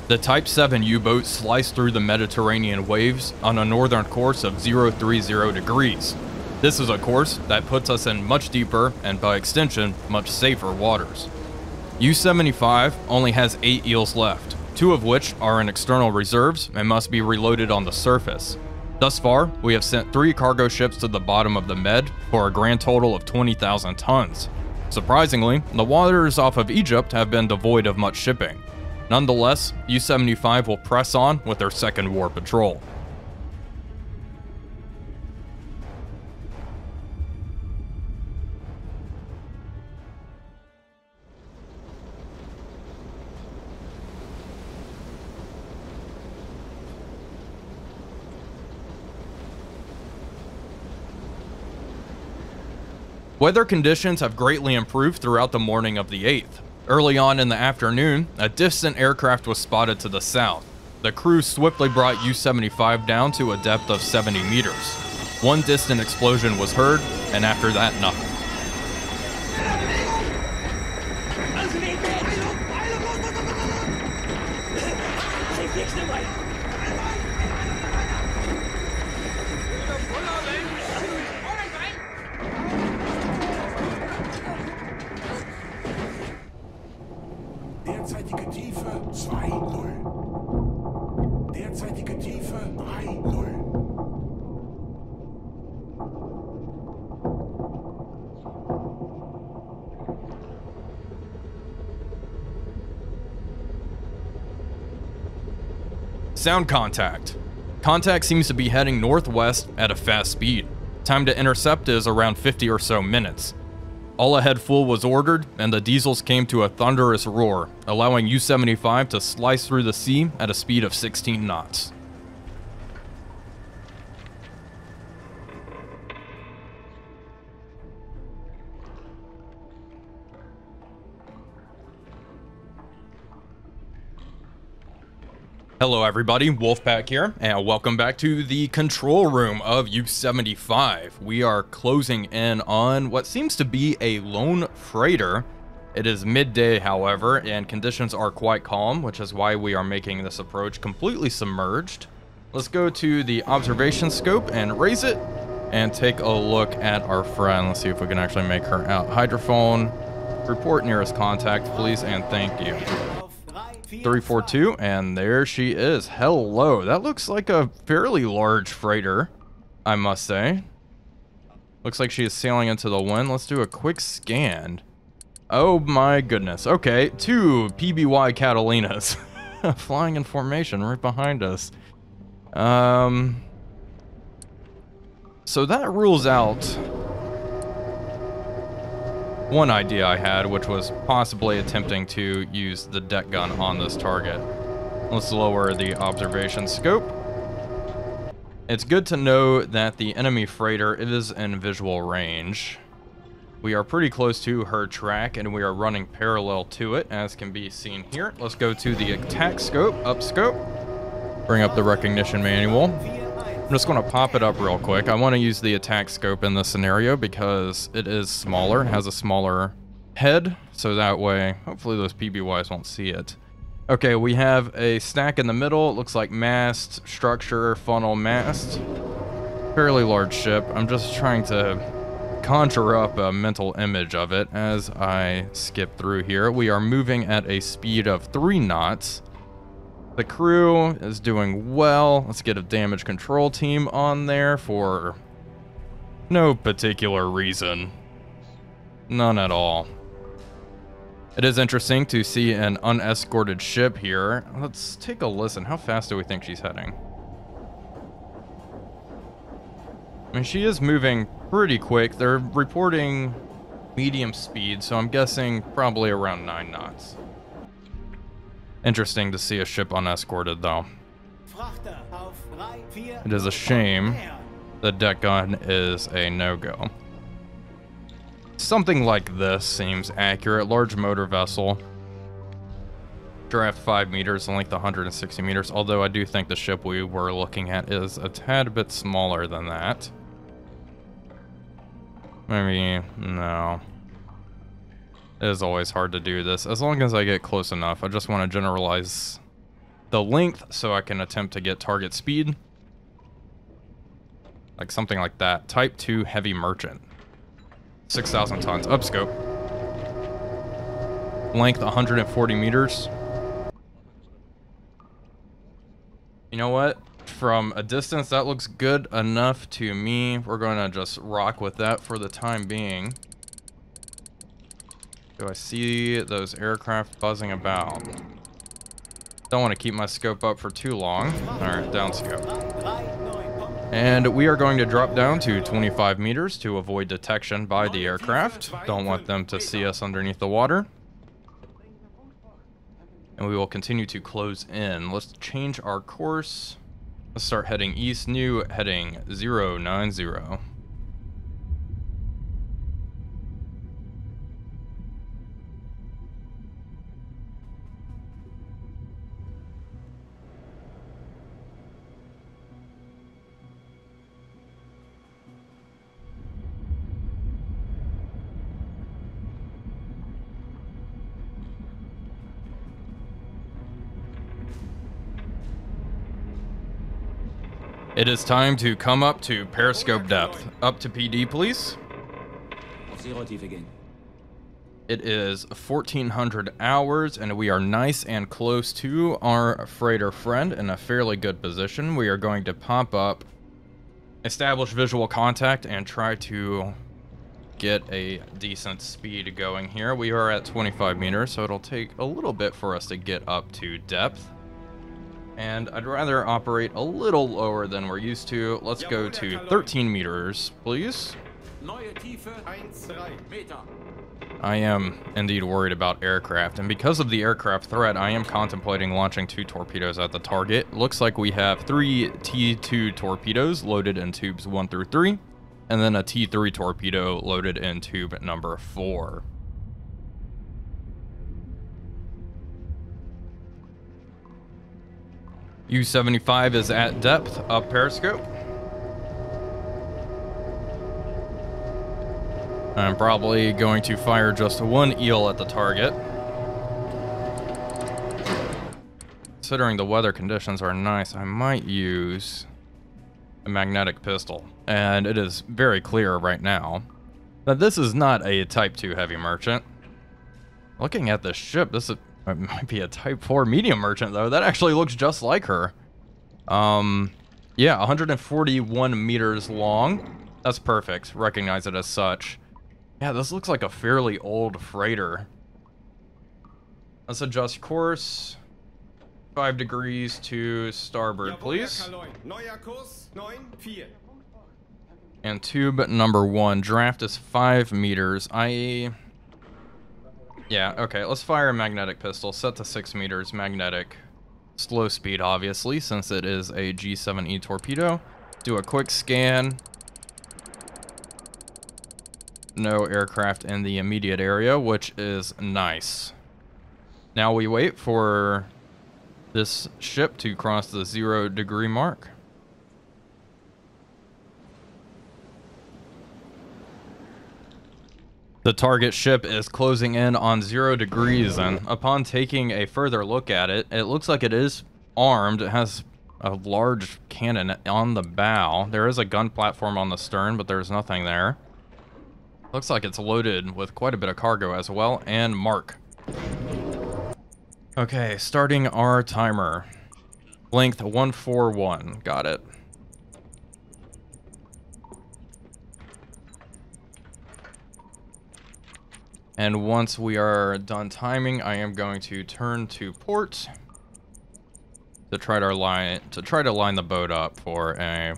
The Type 7 U-boat sliced through the Mediterranean waves on a northern course of 030 degrees. This is a course that puts us in much deeper, and by extension, much safer waters. U-75 only has 8 eels left, 2 of which are in external reserves and must be reloaded on the surface. Thus far, we have sent 3 cargo ships to the bottom of the Med for a grand total of 20,000 tons. Surprisingly, the waters off of Egypt have been devoid of much shipping. Nonetheless, U-75 will press on with their second war patrol. Weather conditions have greatly improved throughout the morning of the 8th. Early on in the afternoon, a distant aircraft was spotted to the south. The crew swiftly brought U-75 down to a depth of 70 meters. One distant explosion was heard, and after that, nothing. Derzeitige Tiefe 2,0. Derzeitige Tiefe 3,0. Sound contact. Contact seems to be heading northwest at a fast speed. Time to intercept is around 50 or so minutes. All ahead fuel was ordered, and the diesels came to a thunderous roar, allowing U-75 to slice through the sea at a speed of 16 knots. Hello everybody, Wolfpack here, and welcome back to the control room of U-75. We are closing in on what seems to be a lone freighter. It is midday, however, and conditions are quite calm, which is why we are making this approach completely submerged. Let's go to the observation scope and raise it, and take a look at our friend. Let's see if we can actually make her out. Hydrophone, report nearest contact, please, and thank you. 342, and there she is. Hello. That looks like a fairly large freighter, I must say. Looks like she is sailing into the wind. Let's do a quick scan. Oh my goodness. Okay, 2 PBY Catalinas flying in formation right behind us. So that rules out one idea I had, which was possibly attempting to use the deck gun on this target. Let's lower the observation scope. It's good to know that the enemy freighter is in visual range. We are pretty close to her track, and we are running parallel to it, as can be seen here. Let's go to the attack scope, up scope. Bring up the recognition manual. I'm just going to pop it up real quick. I want to use the attack scope in this scenario because it is smaller, has a smaller head, so that way, hopefully those PBYs won't see it. Okay, we have a stack in the middle. It looks like mast, structure, funnel, mast. Fairly large ship. I'm just trying to conjure up a mental image of it as I skip through here. We are moving at a speed of 3 knots. The crew is doing well. Let's get a damage control team on there for no particular reason. None at all. It is interesting to see an unescorted ship here. Let's take a listen. How fast do we think she's heading? I mean, she is moving pretty quick. They're reporting medium speed, so I'm guessing probably around 9 knots. Interesting to see a ship unescorted, though. It is a shame the deck gun is a no-go. Something like this seems accurate. Large motor vessel. Draft 5 meters, length 160 meters, although I do think the ship we were looking at is a tad bit smaller than that. Maybe, no. It is always hard to do this. As long as I get close enough, I just want to generalize the length so I can attempt to get target speed. Like something like that. Type 2 heavy merchant. 6,000 tons. Upscope. Length 140 meters. You know what? From a distance, that looks good enough to me. We're going to just rock with that for the time being. Do I see those aircraft buzzing about? Don't want to keep my scope up for too long. Alright, down scope. And we are going to drop down to 25 meters to avoid detection by the aircraft. Don't want them to see us underneath the water. And we will continue to close in. Let's change our course. Let's start heading east. New heading 090. It is time to come up to periscope depth. Up to PD, please. It is 1400 hours, and we are nice and close to our freighter friend in a fairly good position. We are going to pop up, establish visual contact, and try to get a decent speed going here. We are at 25 meters, so it'll take a little bit for us to get up to depth. And I'd rather operate a little lower than we're used to. Let's go to 13 meters, please. I am indeed worried about aircraft, and because of the aircraft threat, I am contemplating launching 2 torpedoes at the target. Looks like we have 3 T2 torpedoes loaded in tubes 1 through 3, and then a T3 torpedo loaded in tube number 4. U-75 is at depth, up periscope. I'm probably going to fire just 1 eel at the target. Considering the weather conditions are nice, I might use a magnetic pistol. And it is very clear right now that this is not a Type 2 heavy merchant. Looking at this ship, this is... It might be a Type 4 medium merchant, though. That actually looks just like her. Yeah, 141 meters long. That's perfect. Recognize it as such. Yeah, this looks like a fairly old freighter. Let's adjust course. 5 degrees to starboard, please. And tube number 1. Draft is 5 meters. Yeah, okay, let's fire a magnetic pistol. Set to 6 meters, magnetic. Slow speed, obviously, since it is a G7E torpedo. Do a quick scan. No aircraft in the immediate area, which is nice. Now we wait for this ship to cross the 0 degree mark. The target ship is closing in on 0 degrees, and upon taking a further look at it, it looks like it is armed. It has a large cannon on the bow. There is a gun platform on the stern, but there's nothing there. Looks like it's loaded with quite a bit of cargo as well, and mark. Okay, starting our timer. Length 141, got it. And once we are done timing, I am going to turn to port to try to line the boat up for a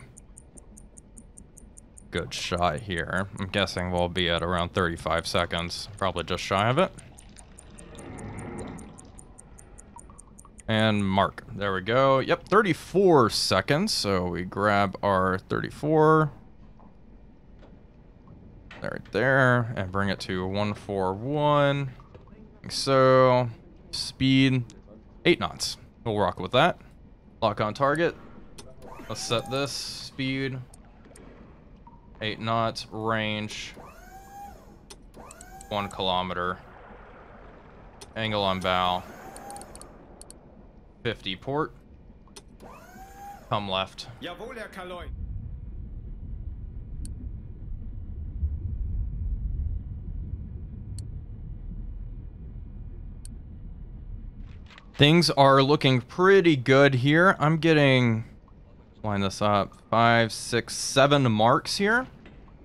good shot here. I'm guessing we'll be at around 35 seconds, probably just shy of it. And mark. There we go. Yep, 34 seconds. So we grab our 34. Right there, and bring it to 141. Like so, speed 8 knots. We'll rock with that. Lock on target. Let's set this speed 8 knots, range 1 kilometer, angle on bow 50 port. Come left. Jawohl, Herr Kaloin. Things are looking pretty good here. I'm getting, line this up, 5, 6, 7 marks here.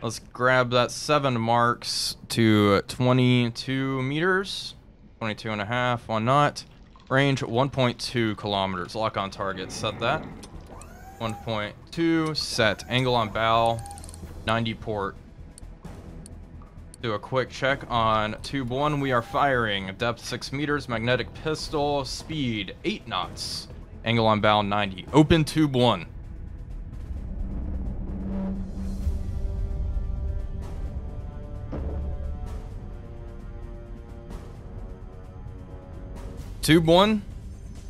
Let's grab that 7 marks to 22 meters, 22 and a half, one knot. Range 1.2 kilometers. Lock on target. Set that. 1.2. Set. Angle on bow. 90 port. Do a quick check on tube 1. We are firing. Depth 6 meters. Magnetic pistol. Speed 8 knots. Angle on bow 90. Open tube 1. Tube 1,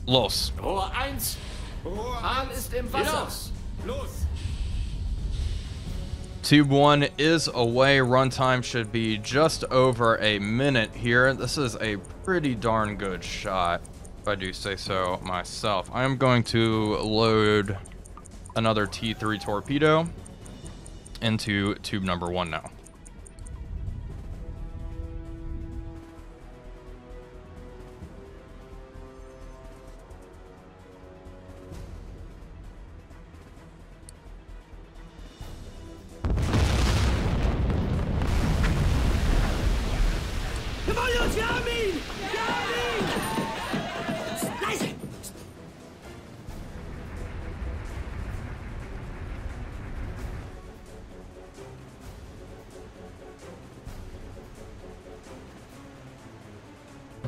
los. Rohr 1. Hahn ist im Wasser. Los. Tube 1 is away. Runtime should be just over a minute here. This is a pretty darn good shot, if I do say so myself. I am going to load another T3 torpedo into tube number 1 now.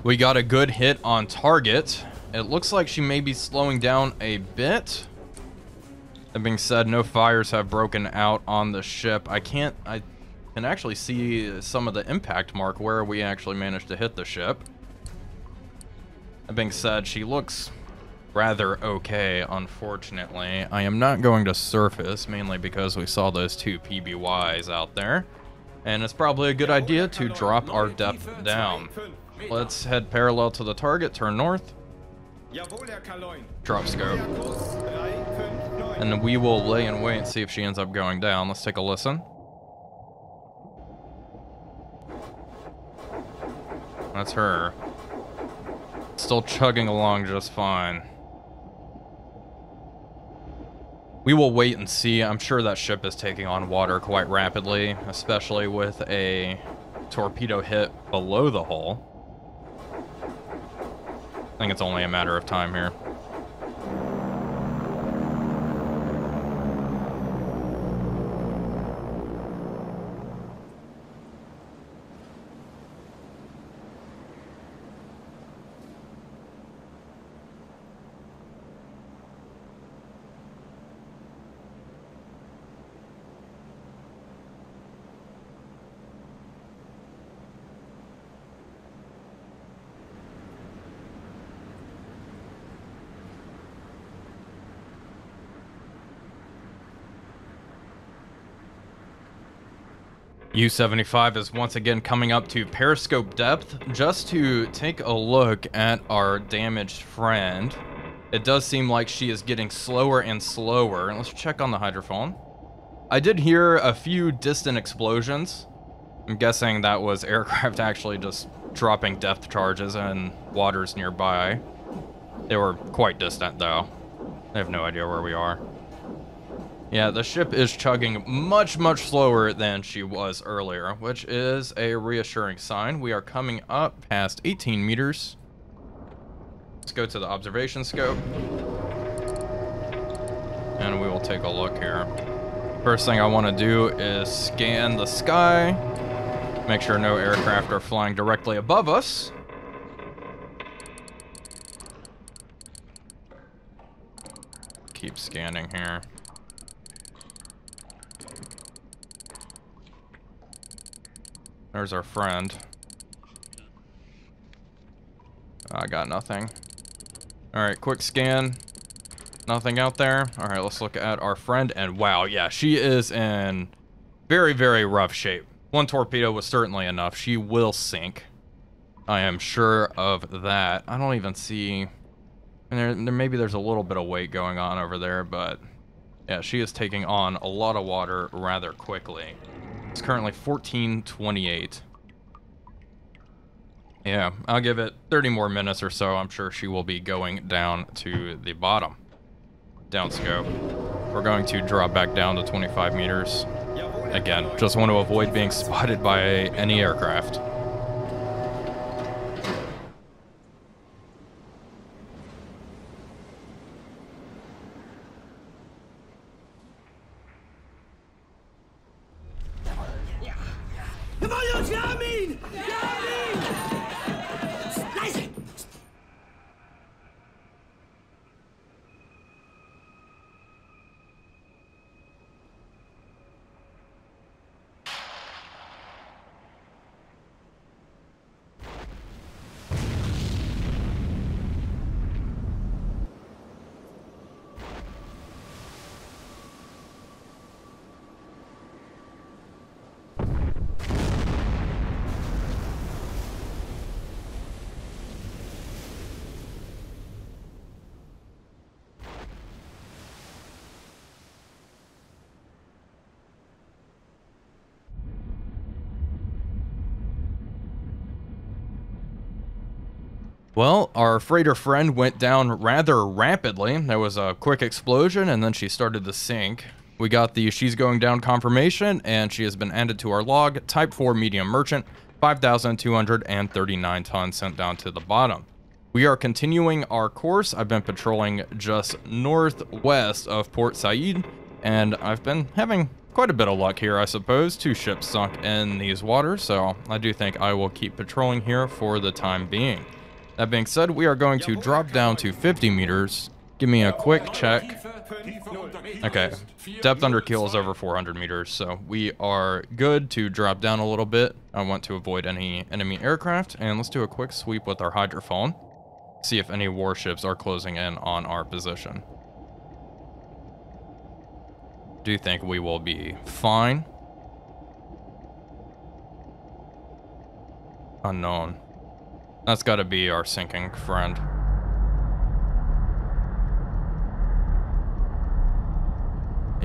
We got a good hit on target. It looks like she may be slowing down a bit. That being said, no fires have broken out on the ship. I can actually see some of the impact mark where we actually managed to hit the ship. That being said, she looks rather okay, unfortunately. I am not going to surface, mainly because we saw those 2 PBYs out there. And it's probably a good idea to drop our depth down. Let's head parallel to the target, turn north. Drop scope. And then we will lay in wait and see if she ends up going down. Let's take a listen. That's her. Still chugging along just fine. We will wait and see. I'm sure that ship is taking on water quite rapidly, especially with a torpedo hit below the hull. I think it's only a matter of time here. U-75 is once again coming up to periscope depth just to take a look at our damaged friend. It does seem like she is getting slower and slower. Let's check on the hydrophone. I did hear a few distant explosions. I'm guessing that was aircraft actually just dropping depth charges in waters nearby. They were quite distant though. I have no idea where we are. Yeah, the ship is chugging much, much slower than she was earlier, which is a reassuring sign. We are coming up past 18 meters. Let's go to the observation scope. And we will take a look here. First thing I want to do is scan the sky. Make sure no aircraft are flying directly above us. Keep scanning here. There's our friend. I got nothing. Alright, quick scan. Nothing out there. Alright, let's look at our friend. And wow, yeah, she is in very, very rough shape. One torpedo was certainly enough. She will sink. I am sure of that. I don't even see And maybe there's a little bit of weight going on over there, but yeah, she is taking on a lot of water rather quickly. It's currently 1428. Yeah, I'll give it 30 more minutes or so. I'm sure she will be going down to the bottom. Downscope. We're going to drop back down to 25 meters. Again, just want to avoid being spotted by any aircraft. Well, our freighter friend went down rather rapidly. There was a quick explosion, and then she started to sink. We got the she's going down confirmation, and she has been added to our log. Type 4 medium merchant, 5,239 tons sent down to the bottom. We are continuing our course. I've been patrolling just northwest of Port Said, and I've been having quite a bit of luck here, I suppose. 2 ships sunk in these waters, so I do think I will keep patrolling here for the time being. That being said, we are going to drop down to 50 meters. Give me a quick check. Okay, depth under keel is over 400 meters, so we are good to drop down a little bit. I want to avoid any enemy aircraft, and let's do a quick sweep with our hydrophone. See if any warships are closing in on our position. Do think we will be fine. Unknown. That's got to be our sinking friend.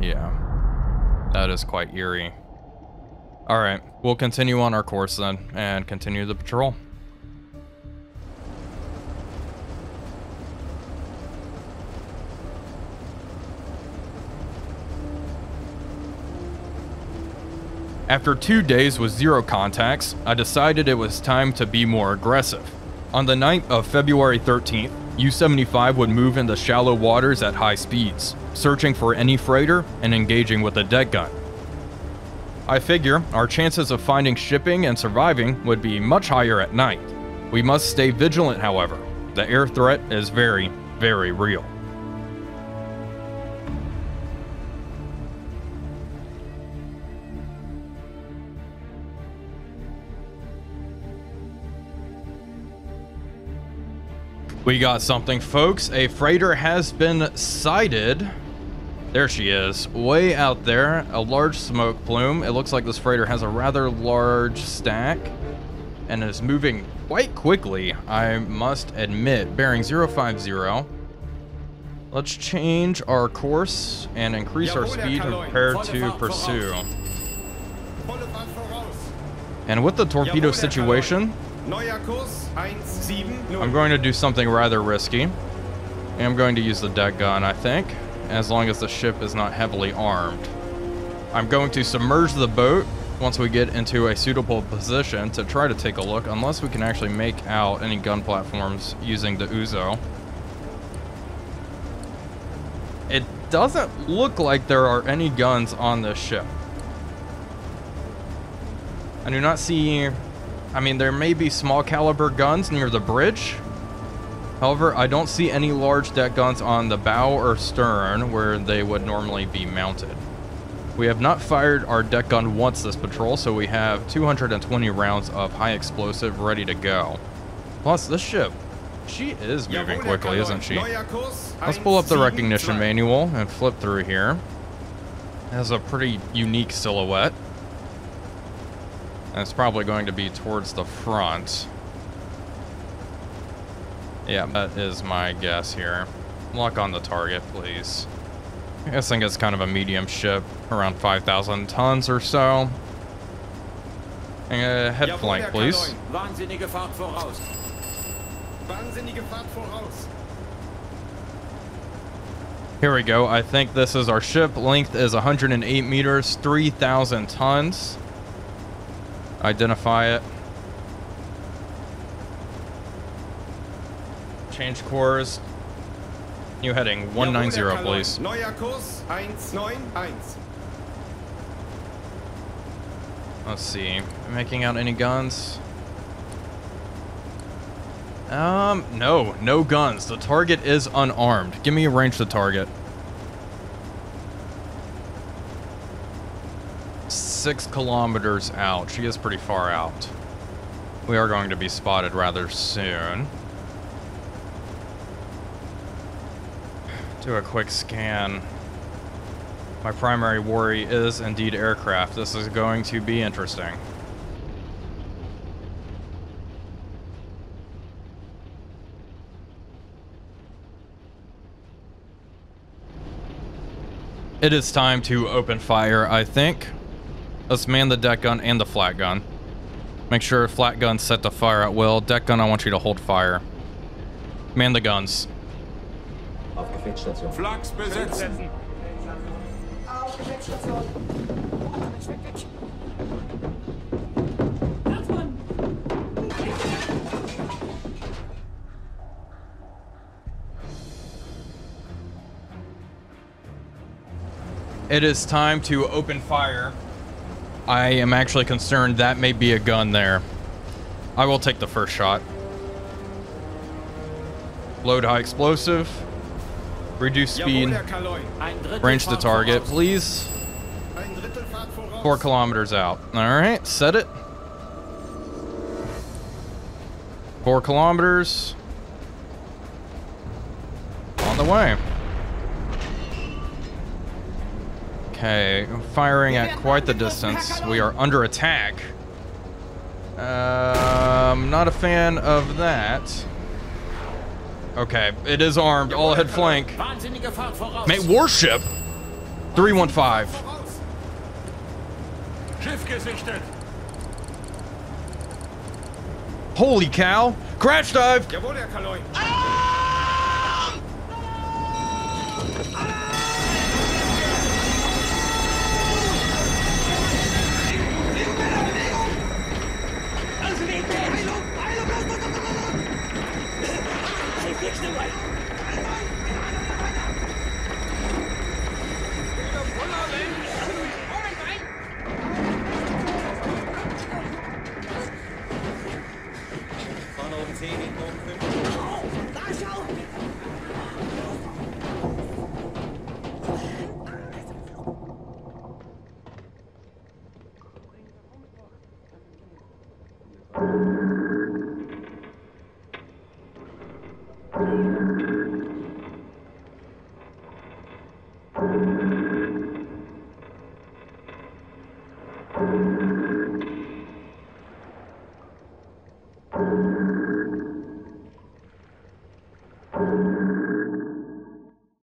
Yeah, that is quite eerie. All right, we'll continue on our course then and continue the patrol. After 2 days with 0 contacts, I decided it was time to be more aggressive. On the night of February 13th, U-75 would move into shallow waters at high speeds, searching for any freighter and engaging with a deck gun. I figure our chances of finding shipping and surviving would be much higher at night. We must stay vigilant, however. The air threat is very, very real. We got something, folks. A freighter has been sighted. There she is, way out there. A large smoke plume. It looks like this freighter has a rather large stack and is moving quite quickly, I must admit. Bearing 050. Let's change our course and increase our speed to prepare to pursue. And with the torpedo situation, I'm going to do something rather risky. I'm going to use the deck gun, I think, as long as the ship is not heavily armed. I'm going to submerge the boat once we get into a suitable position to try to take a look, unless we can actually make out any gun platforms using the Uzo. It doesn't look like there are any guns on this ship. I do not see... I mean, there may be small caliber guns near the bridge. However, I don't see any large deck guns on the bow or stern where they would normally be mounted. We have not fired our deck gun once this patrol, so we have 220 rounds of high explosive ready to go. Plus, this ship, she is moving quickly, isn't she? Let's pull up the recognition manual and flip through here. It has a pretty unique silhouette. And it's probably going to be towards the front. Yeah, that is my guess here. Lock on the target, please. I guess it's kind of a medium ship, around 5,000 tons or so. And, head flank, please. Wahnsinnige Fahrt voraus. Wahnsinnige Fahrt voraus. Here we go. I think this is our ship. Length is 108 meters, 3,000 tons. Identify it. Change course. New heading 190, please. Neuer Kurs 191. Let's see. Am I making out any guns? No guns. The target is unarmed. Give me a range to target. 6 kilometers out. She is pretty far out. We are going to be spotted rather soon. Do a quick scan. My primary worry is indeed aircraft. This is going to be interesting. It is time to open fire, I think. Let's man the deck gun and the flat gun. Make sure flat gun's set to fire at will. Deck gun, I want you to hold fire. Man the guns. Auf Gefechtsstation. Flachs besetzen. Auf Gefechtsstation. It is time to open fire. I am actually concerned that may be a gun there. I will take the first shot. Load high explosive. Reduce speed. Range the target, please. 4 kilometers out. Alright, set it. 4 kilometers. On the way. Okay, firing at quite the distance. We are under attack. Not a fan of that. Okay, it is armed. All ahead flank. Mate, warship. 315. Schiff gesichtet. Holy cow! Crash dive. Jawohl, Herr Kaloin.